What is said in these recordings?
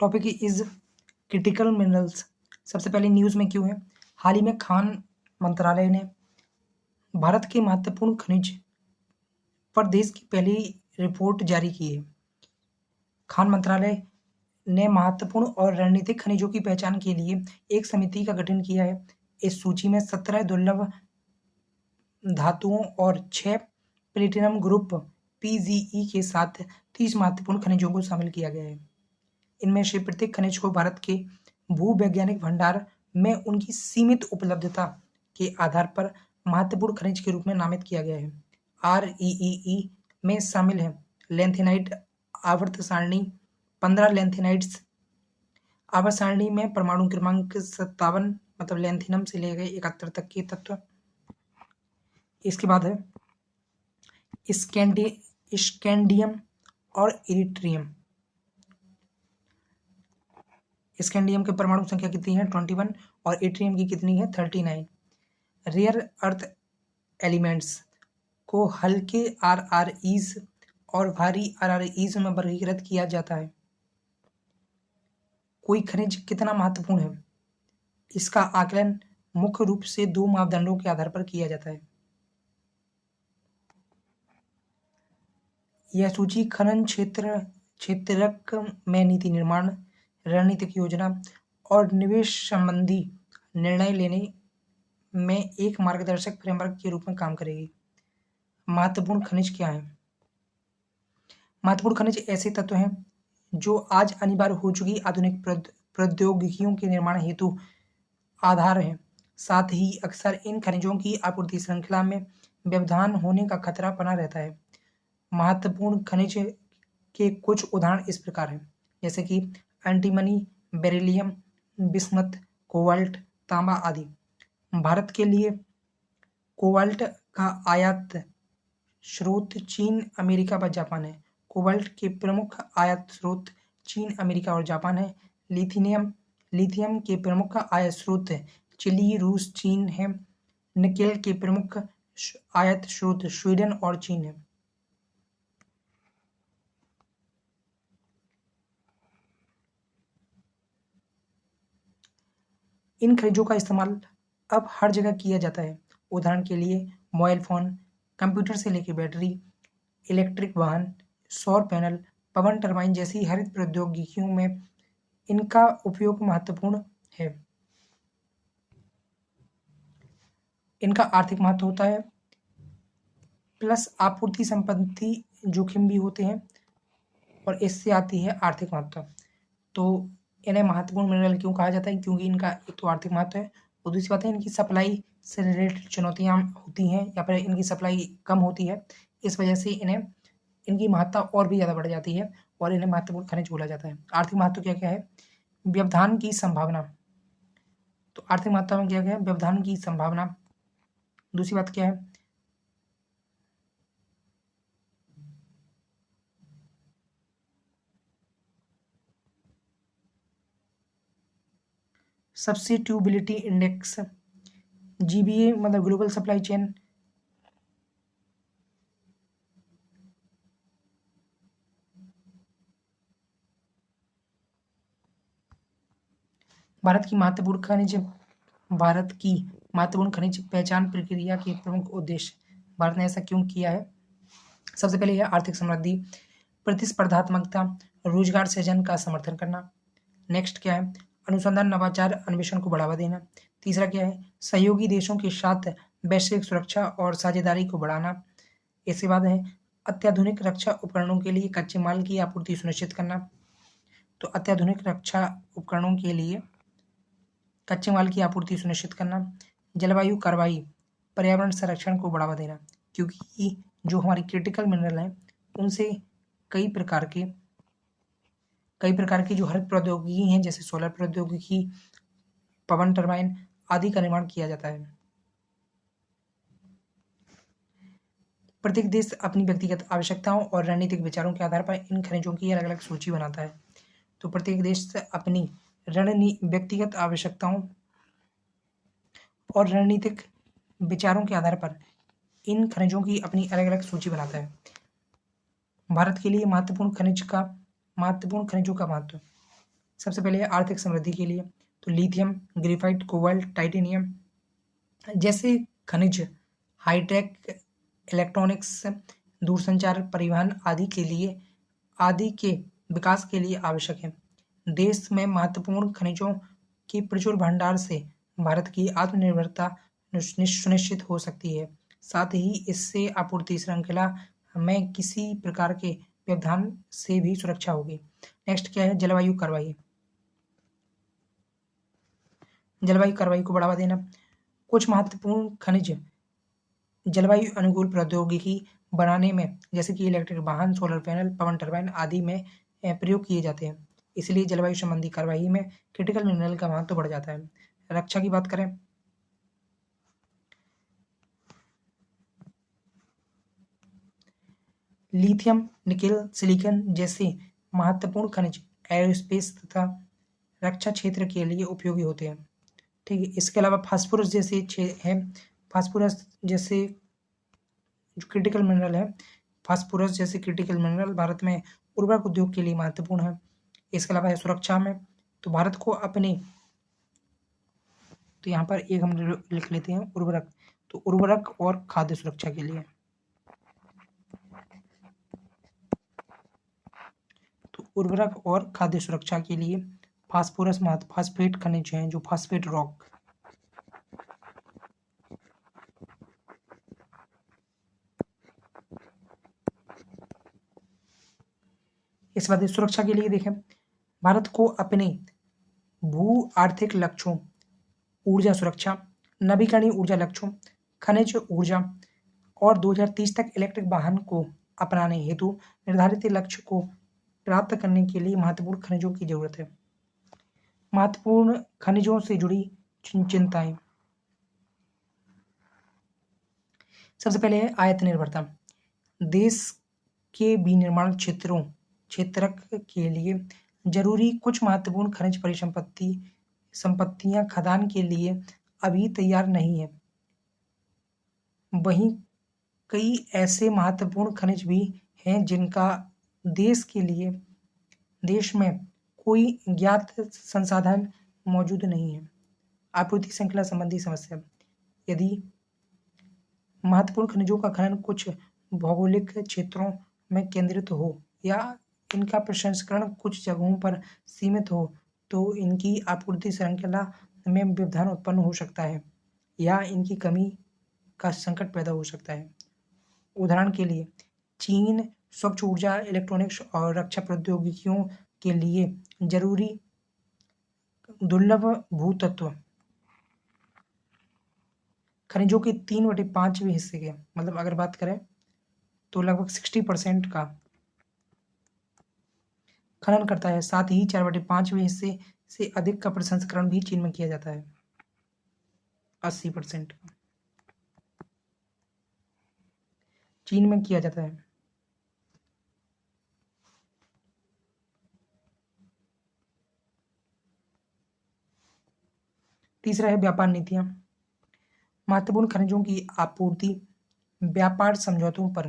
Topic is critical minerals. सबसे पहले news में क्यों है। हाल ही में खान मंत्रालय ने भारत के महत्वपूर्ण खनिज पर देश की पहली रिपोर्ट जारी की है। खान मंत्रालय ने महत्वपूर्ण और रणनीतिक खनिजों की पहचान के लिए एक समिति का गठन किया है। इस सूची में 17 दुर्लभ धातुओं और 6 प्लेटिनम ग्रुप पीजीई के साथ 30 महत्वपूर्ण खनिजों को शामिल किया गया है। इनमें से प्रत्येक खनिज को भारत के भूवैज्ञानिक भंडार में उनकी सीमित उपलब्धता के आधार पर महत्वपूर्ण खनिज के रूप में नामित किया गया है। REEE में शामिल है लैंथेनाइट आवर्त सारणी 15 लैंथेनाइट्स आवर्त सारणी में परमाणु क्रमांक 57 मतलब लैंथेनम से ले गए 71 तक के तत्व। इसके बाद है स्कैंडियम और इरिट्रियम। स्कैंडियम की परमाणु संख्या कितनी है 21 और इट्रियम की कितनी है 39। रेयर अर्थ एलिमेंट्स को हल्के RREs और भारी RREs में वर्गीकृत किया जाता है। कोई खनिज कितना महत्वपूर्ण है, इसका आकलन मुख्य रूप से 2 मापदंडों के आधार पर किया जाता है। यह सूची खनन क्षेत्रक में नीति निर्माण, रणनीतिक योजना और निवेश संबंधी निर्णय लेने में एक मार्गदर्शक फ्रेमवर्क के रूप में काम करेगी। महत्वपूर्ण खनिज क्या है। महत्वपूर्ण खनिज ऐसे तत्व हैं जो आज अनिवार्य हो चुकी आधुनिक प्रौद्योगिकियों के निर्माण हेतु आधार हैं। साथ ही अक्सर इन खनिजों की आपूर्ति श्रृंखला में व्यवधान होने का खतरा बना रहता है। महत्वपूर्ण खनिज के कुछ उदाहरण इस प्रकार हैं, जैसे कि एंटीमनी, बेरिलियम, बिस्मथ, कोबाल्ट, तांबा आदि। भारत के लिए कोबाल्ट का आयात स्रोत चीन, अमेरिका व जापान है। कोबाल्ट के प्रमुख आयात स्रोत चीन, अमेरिका और जापान है। लिथियम के प्रमुख आयात स्रोत चिली, रूस, चीन है। निकेल के प्रमुख आयात स्रोत स्वीडन और चीन है। इन खनिजों का इस्तेमाल अब हर जगह किया जाता है। उदाहरण के लिए मोबाइल फोन, कंप्यूटर से लेकर बैटरी, इलेक्ट्रिक वाहन, सौर पैनल, पवन टरबाइन जैसी हरित प्रौद्योगिकियों में इनका उपयोग महत्वपूर्ण है। इनका आर्थिक महत्व होता है, प्लस आपूर्ति संपत्ति जोखिम भी होते हैं और इससे आती है आर्थिक महत्व। तो इन्हें महत्वपूर्ण मिनरल क्यों कहा जाता है, क्योंकि इनका एक तो आर्थिक महत्व है और दूसरी बात है इनकी सप्लाई से रिलेटेड चुनौतियाँ होती हैं या फिर इनकी सप्लाई कम होती है। इस वजह से इनकी महत्ता और भी ज़्यादा बढ़ जाती है और इन्हें महत्वपूर्ण खनिज बोला जाता है। आर्थिक महत्व क्या क्या है। व्यवधान की संभावना, तो आर्थिक महत्व में क्या क्या है, व्यवधान की संभावना। दूसरी बात क्या है, सब्स्टिट्यूबिलिटी इंडेक्स, GBA मतलब ग्लोबल सप्लाई चेन। भारत की महत्वपूर्ण खनिज पहचान प्रक्रिया के प्रमुख उद्देश्य। भारत ने ऐसा क्यों किया है। सबसे पहले है आर्थिक समृद्धि, प्रतिस्पर्धात्मकता, रोजगार सृजन का समर्थन करना। नेक्स्ट क्या है, अनुसंधान, नवाचार, अन्वेषण को बढ़ावा देना। तीसरा क्या है, सहयोगी देशों के साथ वैश्विक सुरक्षा और साझेदारी को बढ़ाना। इसके बाद है अत्याधुनिक रक्षा उपकरणों के लिए कच्चे माल की आपूर्ति सुनिश्चित करना। तो अत्याधुनिक रक्षा उपकरणों के लिए कच्चे माल की आपूर्ति सुनिश्चित करना। जलवायु कार्रवाई, पर्यावरण संरक्षण को बढ़ावा देना, क्योंकि जो हमारी क्रिटिकल मिनरल हैं उनसे कई प्रकार की जो हरित प्रौद्योगिकी हैं जैसे सोलर प्रौद्योगिकी, पवन टरबाइन आदि का निर्माण किया जाता है। प्रत्येक देश अपनी व्यक्तिगत आवश्यकताओं और रणनीतिक विचारों के आधार पर इन खनिजों की अलग अलग सूची बनाता है। तो प्रत्येक देश अपनी व्यक्तिगत आवश्यकताओं और रणनीतिक विचारों के आधार पर इन खनिजों की अपनी अलग अलग सूची बनाता है। भारत के लिए महत्वपूर्ण खनिजों का महत्व। सबसे पहले आर्थिक समृद्धि के लिए, तो लिथियम, ग्रेफाइट, कोबाल्ट, टाइटेनियम जैसे खनिज हाईटेक इलेक्ट्रॉनिक्स, दूरसंचार, परिवहन आदि के विकास के लिए आवश्यक है। देश में महत्वपूर्ण खनिजों के प्रचुर भंडार से भारत की आत्मनिर्भरता सुनिश्चित हो सकती है। साथ ही इससे आपूर्ति श्रृंखला में किसी प्रकार के व्यवधान से भी सुरक्षा होगी। नेक्स्ट क्या है, जलवायु कार्रवाई। जलवायु कार्रवाई को बढ़ावा देना। कुछ महत्वपूर्ण खनिज जलवायु अनुकूल प्रौद्योगिकी बनाने में, जैसे कि इलेक्ट्रिक वाहन, सोलर पैनल, पवन टरबाइन आदि में प्रयोग किए जाते हैं। इसलिए जलवायु संबंधी कार्रवाई में क्रिटिकल मिनरल का महत्व बढ़ जाता है। रक्षा की बात करें, लिथियम, निकेल, सिलिकॉन जैसे महत्वपूर्ण खनिज एरोस्पेस तथा रक्षा क्षेत्र के लिए उपयोगी होते हैं। ठीक है, इसके अलावा फास्फोरस जैसे जो क्रिटिकल मिनरल है, फास्फोरस जैसे क्रिटिकल मिनरल भारत में उर्वरक उद्योग के लिए महत्वपूर्ण है। इसके अलावा है सुरक्षा में, तो भारत को अपने, तो यहाँ पर एक हम लिख लेते हैं उर्वरक, तो उर्वरक और खाद्य सुरक्षा के लिए, तो उर्वरक और खाद्य सुरक्षा के लिए फास्फोरस फास्फेट खनिज हैं, जो फास्फेट रॉक। इस बाद सुरक्षा के लिए देखें, भारत को अपने भू आर्थिक लक्ष्यों, ऊर्जा सुरक्षा, नवीकरणीय ऊर्जा लक्ष्यों, खनिज ऊर्जा और 2030 तक इलेक्ट्रिक वाहन को अपनाने हेतु निर्धारित लक्ष्य को प्राप्त करने के लिए महत्वपूर्ण खनिजों की जरूरत है। महत्वपूर्ण खनिजों से जुड़ी चिंताएं, सबसे पहले है आयात निर्भरता। देश के विनिर्माण क्षेत्रक के लिए जरूरी कुछ महत्वपूर्ण खनिज संपत्तियां खदान के लिए अभी तैयार नहीं है। वहीं कई ऐसे महत्वपूर्ण खनिज भी हैं जिनका देश में कोई ज्ञात संसाधन मौजूद नहीं है। आपूर्ति श्रृंखला संबंधी समस्या, यदि महत्वपूर्ण खनिजों का खनन कुछ भौगोलिक क्षेत्रों में केंद्रित हो या इनका प्रसंस्करण कुछ जगहों पर सीमित हो, तो इनकी आपूर्ति श्रृंखला में व्यवधान उत्पन्न हो सकता है या इनकी कमी का संकट पैदा हो सकता है। उदाहरण के लिए, चीन स्वच्छ ऊर्जा, इलेक्ट्रॉनिक्स और रक्षा प्रौद्योगिकियों के लिए जरूरी दुर्लभ भूतत्व खनिजों के 3/5 हिस्से के, मतलब अगर बात करें तो लगभग 60% का खनन करता है। साथ ही 4/5 हिस्से से अधिक का प्रसंस्करण भी चीन में किया जाता है, 80% का चीन में किया जाता है। तीसरा है व्यापार नीतियां। महत्वपूर्ण खनिजों की आपूर्ति व्यापार समझौतों पर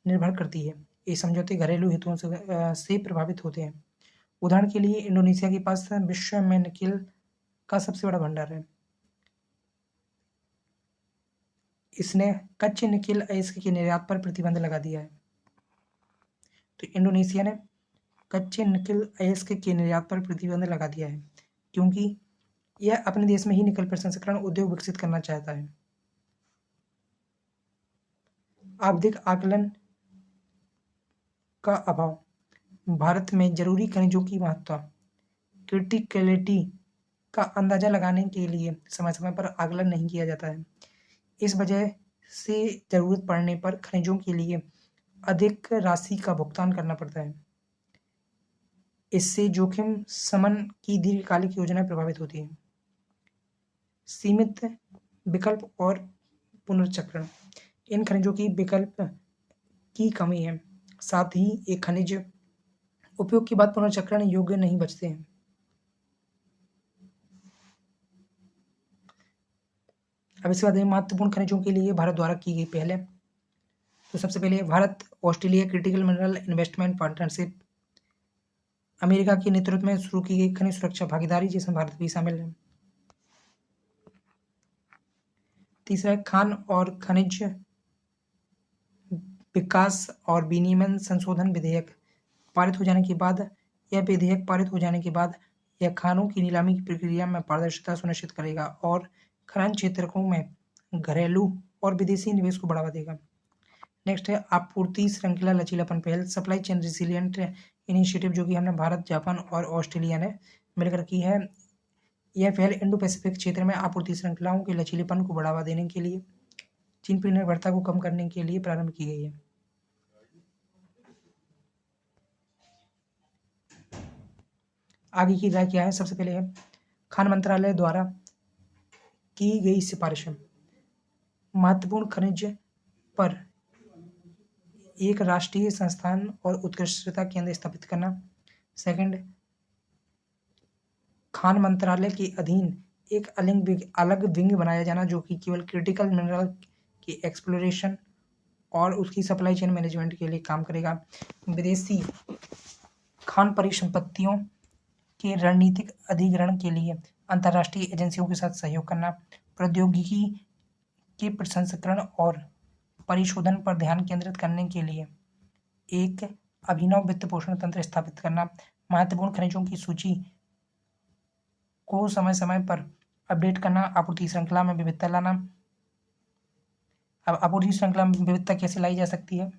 निर्भर करती है। ये समझौते घरेलू हितों से प्रभावित होते हैं। उदाहरण के लिए, इंडोनेशिया के पास विश्व में निकेल का सबसे बड़ा भंडार है। इसने कच्चे निकेल अयस्क के निर्यात पर प्रतिबंध लगा दिया है। तो इंडोनेशिया ने कच्चे निकेल अयस्क के निर्यात पर प्रतिबंध लगा दिया है क्योंकि यह अपने देश में ही निकल प्रसंस्करण उद्योग विकसित करना चाहता है। आवधिक आकलन का अभाव, भारत में जरूरी खनिजों की महत्ता, क्रिटिकलिटी का अंदाजा लगाने के लिए समय समय पर आकलन नहीं किया जाता है। इस वजह से जरूरत पड़ने पर खनिजों के लिए अधिक राशि का भुगतान करना पड़ता है। इससे जोखिम शमन की दीर्घकालिक योजनाएं प्रभावित होती हैं। सीमित विकल्प और पुनर्चक्रण, इन खनिजों की विकल्प की कमी है। साथ ही ये खनिज उपयोग के बाद पुनर्चक्रण योग्य नहीं बचते हैं। अब इसके बाद महत्वपूर्ण खनिजों के लिए भारत द्वारा की गई पहले, तो सबसे पहले Bharat Australia critical mineral investment partnership America के नेतृत्व में शुरू की गई खनिज सुरक्षा भागीदारी, जिसमें भारत भी शामिल है। तीसरा है खान और खनिज विकास और विनियमन संशोधन विधेयक। पारित हो जाने के बाद यह विधेयक पारित हो जाने के बाद यह खानों की नीलामी की प्रक्रिया में पारदर्शिता सुनिश्चित करेगा और खनन क्षेत्रों में घरेलू और विदेशी निवेश को बढ़ावा देगा। नेक्स्ट है आपूर्ति श्रृंखला लचीलापन पहल, सप्लाई चेन रिसिलियंट इनिशिएटिव, जो कि हमने भारत, जापान और ऑस्ट्रेलिया ने मिलकर की है। यह पहल इंडो पैसिफिक क्षेत्र में आपूर्ति श्रृंखलाओं के लचीलेपन को बढ़ावा देने के लिए चीन पर निर्भरता को कम करने के लिए प्रारंभ की गई है। आगे की राय क्या है? सबसे पहले है खान मंत्रालय द्वारा की गई सिफारिश, महत्वपूर्ण खनिज पर एक राष्ट्रीय संस्थान और उत्कृष्टता केंद्र स्थापित करना। सेकंड, खान मंत्रालय के अधीन एक अलग विंग बनाया जाना जो कि केवल क्रिटिकल मिनरल की एक्सप्लोरेशन और उसकी सप्लाई चेन मैनेजमेंट के लिए काम करेगा। विदेशी खान परिसंपत्तियों के रणनीतिक अधिग्रहण के लिए अंतर्राष्ट्रीय एजेंसियों के साथ सहयोग करना। प्रौद्योगिकी के प्रसंस्करण और परिशोधन पर ध्यान केंद्रित करने के लिए एक अभिनव वित्त पोषण तंत्र स्थापित करना। महत्वपूर्ण खनिजों की सूची को समय समय पर अपडेट करना। आपूर्ति श्रृंखला में विविधता लाना। अब आपूर्ति श्रृंखला में विविधता कैसे लाई जा सकती है?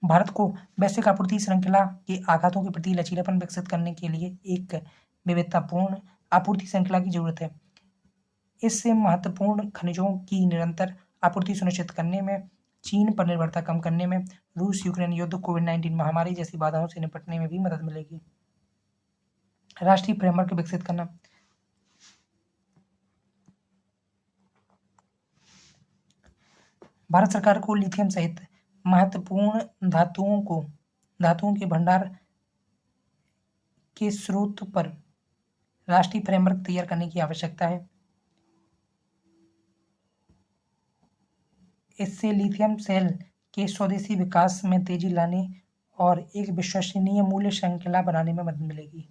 भारत को वैश्विक आपूर्ति श्रृंखला के आघातों के प्रति लचीलापन विकसित करने के लिए एक विविधतापूर्ण आपूर्ति श्रृंखला की जरूरत है। इससे महत्वपूर्ण खनिजों की निरंतर आपूर्ति सुनिश्चित करने में, चीन पर निर्भरता कम करने में, रूस यूक्रेन युद्ध, कोविड-19 महामारी जैसी बाधाओं से निपटने में भी मदद मिलेगी। राष्ट्रीय फ्रेमवर्क विकसित करना। भारत सरकार को लिथियम सहित महत्वपूर्ण धातुओं के भंडार के स्रोत पर राष्ट्रीय फ्रेमवर्क तैयार करने की आवश्यकता है। इससे लिथियम सेल के स्वदेशी विकास में तेजी लाने और एक विश्वसनीय मूल्य श्रृंखला बनाने में मदद मिलेगी।